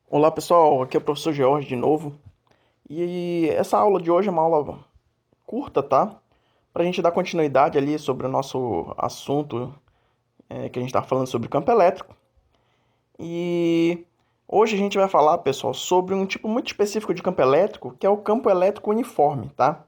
Olá pessoal, aqui é o professor George de novo. E essa aula de hoje é uma aula curta, tá? Para a gente dar continuidade ali sobre o nosso assunto que a gente está falando sobre campo elétrico. E hoje a gente vai falar, pessoal, sobre um tipo muito específico de campo elétrico, que é o campo elétrico uniforme, tá?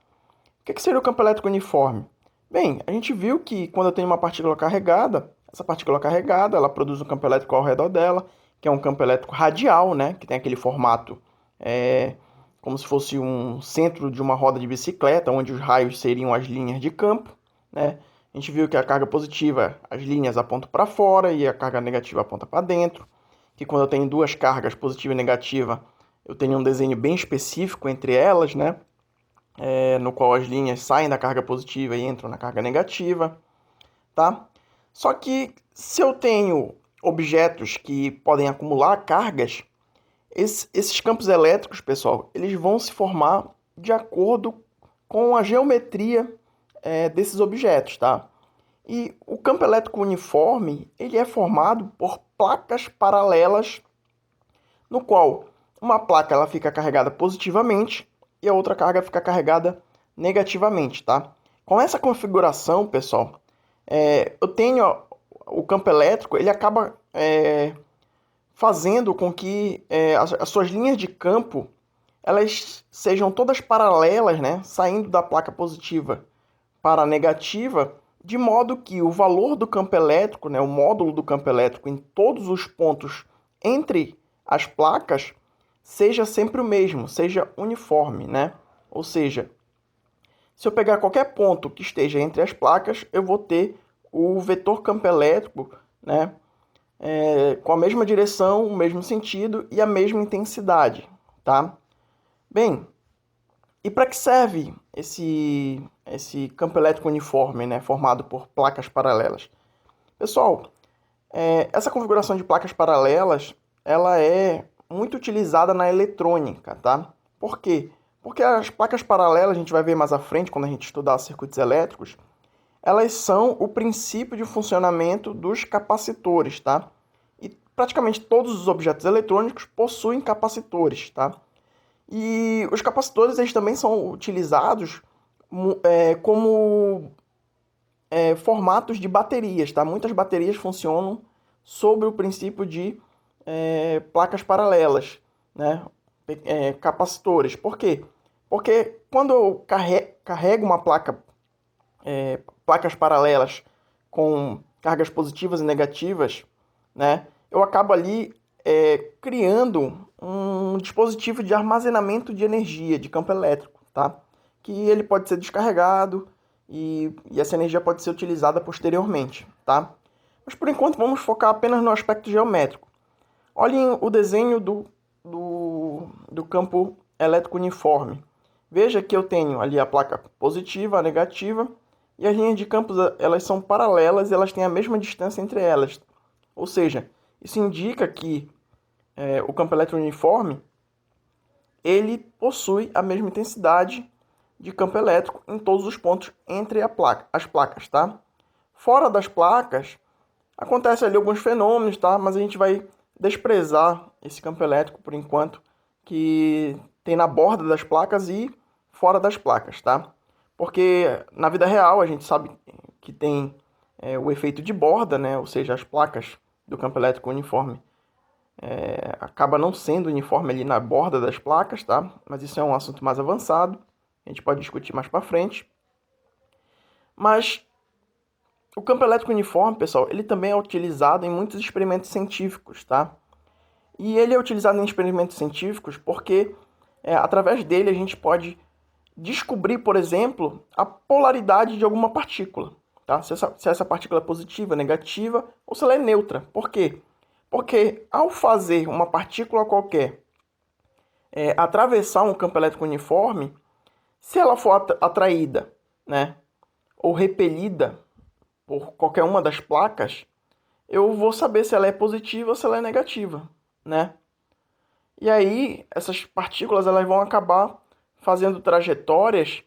O que seria o campo elétrico uniforme? Bem, a gente viu que quando eu tenho uma partícula carregada, essa partícula carregada, ela produz um campo elétrico ao redor dela, que é um campo elétrico radial, né? Que tem aquele formato é, como se fosse um centro de uma roda de bicicleta, onde os raios seriam as linhas de campo, né? A gente viu que a carga positiva, as linhas apontam para fora e a carga negativa aponta para dentro. Que quando eu tenho duas cargas, positiva e negativa, eu tenho um desenho bem específico entre elas, né? No qual as linhas saem da carga positiva e entram na carga negativa, tá? Só que se eu tenho objetos que podem acumular cargas, esses campos elétricos, pessoal, eles vão se formar de acordo com a geometria desses objetos, tá? E o campo elétrico uniforme, ele é formado por placas paralelas, no qual uma placa ela fica carregada positivamente e a outra carga fica carregada negativamente, tá? Com essa configuração, pessoal, eu tenho o campo elétrico, ele acaba fazendo com que as suas linhas de campo elas sejam todas paralelas, né? Saindo da placa positiva para a negativa, de modo que o valor do campo elétrico, né, o módulo do campo elétrico em todos os pontos entre as placas seja sempre o mesmo, seja uniforme, né? Ou seja, se eu pegar qualquer ponto que esteja entre as placas, eu vou ter o vetor campo elétrico, né, com a mesma direção, o mesmo sentido e a mesma intensidade, tá? Bem, e para que serve esse campo elétrico uniforme, né, formado por placas paralelas? Pessoal, essa configuração de placas paralelas, ela é muito utilizada na eletrônica, tá? Por quê? Porque as placas paralelas, a gente vai ver mais à frente, quando a gente estudar circuitos elétricos, elas são o princípio de funcionamento dos capacitores, tá? E praticamente todos os objetos eletrônicos possuem capacitores, tá? E os capacitores eles também são utilizados como formatos de baterias, tá? Muitas baterias funcionam sobre o princípio de placas paralelas, né? Capacitores. Por quê? Porque quando eu carrego uma placas paralelas com cargas positivas e negativas, né? Eu acabo ali criando um dispositivo de armazenamento de energia, de campo elétrico, tá? Que ele pode ser descarregado e essa energia pode ser utilizada posteriormente, tá? Mas por enquanto vamos focar apenas no aspecto geométrico. Olhem o desenho do campo elétrico uniforme. Veja que eu tenho ali a placa positiva, a negativa, e as linhas de campos elas são paralelas e elas têm a mesma distância entre elas. Ou seja, isso indica que o campo elétrico uniforme ele possui a mesma intensidade de campo elétrico em todos os pontos entre as placas, tá? Fora das placas, acontece ali alguns fenômenos, tá? Mas a gente vai desprezar esse campo elétrico por enquanto, que tem na borda das placas e fora das placas, tá? Porque na vida real a gente sabe que tem o efeito de borda, né? Ou seja, as placas do campo elétrico uniforme acaba não sendo uniforme ali na borda das placas, tá? Mas isso é um assunto mais avançado, a gente pode discutir mais para frente. Mas o campo elétrico uniforme, pessoal, ele também é utilizado em muitos experimentos científicos, tá? E ele é utilizado em experimentos científicos porque através dele a gente pode descobrir, por exemplo, a polaridade de alguma partícula, tá? Se essa partícula é positiva, negativa ou se ela é neutra. Por quê? Porque ao fazer uma partícula qualquer atravessar um campo elétrico uniforme, se ela for atraída, né, ou repelida por qualquer uma das placas, eu vou saber se ela é positiva ou se ela é negativa, né? E aí, essas partículas elas vão acabar fazendo trajetórias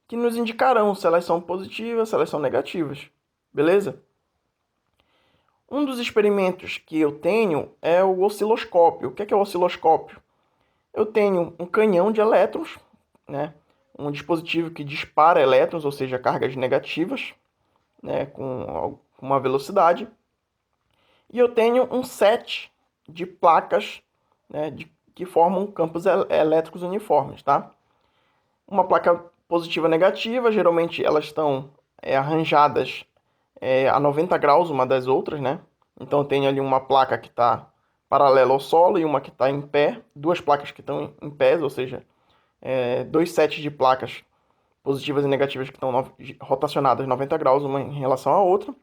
que nos indicarão se elas são positivas, se elas são negativas. Beleza? Um dos experimentos que eu tenho é o osciloscópio. O que é o osciloscópio? Eu tenho um canhão de elétrons, né? Um dispositivo que dispara elétrons, ou seja, cargas negativas, né? Com uma velocidade. E eu tenho um set de placas, né? Que formam campos elétricos uniformes, tá? Uma placa positiva e negativa, geralmente elas estão arranjadas a 90 graus uma das outras, né? Então eu tenho ali uma placa que está paralela ao solo e uma que está em pé, duas placas que estão em pé, ou seja, dois sets de placas positivas e negativas que estão rotacionadas 90 graus uma em relação à outra.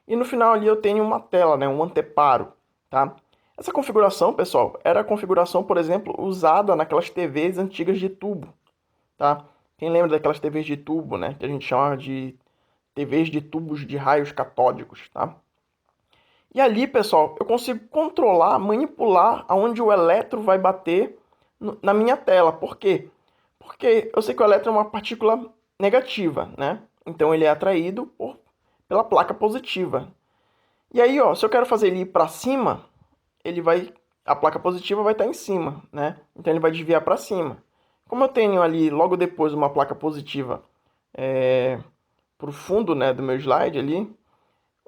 E no final ali eu tenho uma tela, né, um anteparo, tá? Essa configuração, pessoal, era a configuração, por exemplo, usada naquelas TVs antigas de tubo, tá? Quem lembra daquelas TVs de tubo, né, que a gente chama de TVs de tubos de raios catódicos, tá? E ali, pessoal, eu consigo controlar, manipular aonde o elétron vai bater na minha tela. Por quê? Porque eu sei que o elétron é uma partícula negativa, né? Então ele é atraído pela placa positiva. E aí, ó, se eu quero fazer ele ir para cima, a placa positiva vai estar em cima, né? Então ele vai desviar para cima. Como eu tenho ali logo depois uma placa positiva para o fundo, né, do meu slide ali,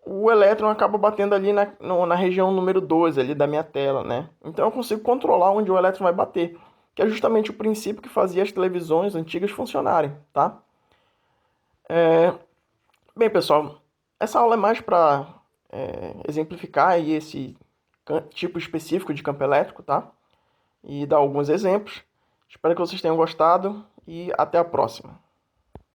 o elétron acaba batendo ali na região número 2 ali da minha tela, né? Então eu consigo controlar onde o elétron vai bater, que é justamente o princípio que fazia as televisões antigas funcionarem, tá? Bem, pessoal, essa aula é mais para exemplificar aí esse tipo específico de campo elétrico, tá? E dar alguns exemplos. Espero que vocês tenham gostado e até a próxima.